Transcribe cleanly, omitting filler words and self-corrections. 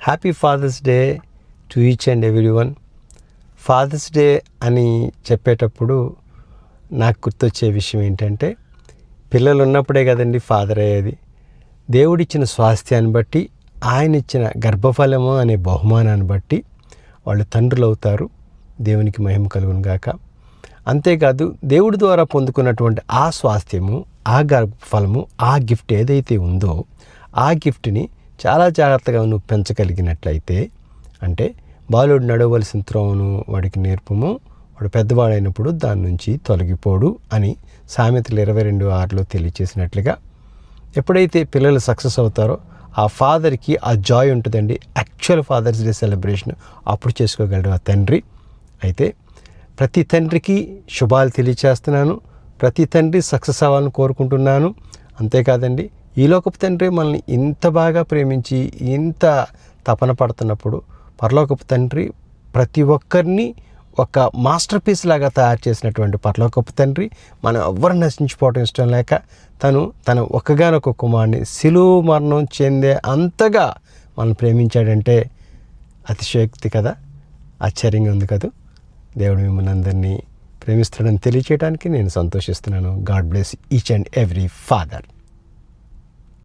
Happy father's day to each and every one. Father's day అని చెప్పేటప్పుడు నాకు గుర్తొచ్చే విషయం ఏంటంటే, పిల్లలు ఉన్నప్పుడే కదండి ఫాదర్ అయ్యేది. దేవుడిచ్చిన స్వాస్థ్యాన్ని బట్టి, ఆయన ఇచ్చిన గర్భఫలము అనే బహుమానాన్ని బట్టి వాళ్ళు తండ్రులు అవుతారు. దేవునికి మహిమ కలుగును గాక. అంతేకాదు, దేవుడి ద్వారా పొందుకున్నటువంటి ఆ స్వాస్థ్యము, ఆ గర్భఫలము, ఆ గిఫ్ట్ ఏదైతే ఉందో ఆ గిఫ్ట్ని చాలా జాగ్రత్తగా నువ్వు పెంచగలిగినట్లయితే, అంటే బాలుడు నడవలసిన త్రోవను వాడికి నేర్పము, వాడు పెద్దవాడైనప్పుడు దాని నుంచి తొలగిపోడు అని సామెతలు 22:6లో తెలియచేసినట్లుగా, ఎప్పుడైతే పిల్లలు సక్సెస్ అవుతారో ఆ ఫాదర్కి ఆ జాయ్ ఉంటుందండి. యాక్చువల్ ఫాదర్స్ డే సెలబ్రేషన్ అప్పుడు చేసుకోగలడు ఆ తండ్రి. అయితే ప్రతి తండ్రికి శుభాలు తెలియచేస్తున్నాను. ప్రతి తండ్రి సక్సెస్ అవ్వాలని కోరుకుంటున్నాను. అంతేకాదండి, ఈ లోకపు తండ్రి మనల్ని ఇంత బాగా ప్రేమించి ఇంత తపన పడుతున్నప్పుడు, పరలోకపు తండ్రి ప్రతి ఒక్కరిని ఒక మాస్టర్ పీస్ లాగా తయారు చేసినటువంటి పరలోకపు తండ్రి మనం ఎవ్వరు నశించిపోవడం ఇష్టం లేక తన ఒక్కగానొక్క కుమారుని శిలువ మరణం చెందే అంతగా మనం ప్రేమించాడంటే అతిశయోక్తి కదా, ఆశ్చర్యంగా ఉంది కదా. దేవుడు మిమ్మల్ని అందరినీ ప్రేమిస్తాడని తెలియచేయడానికి నేను సంతోషిస్తున్నాను. God bless each and every father.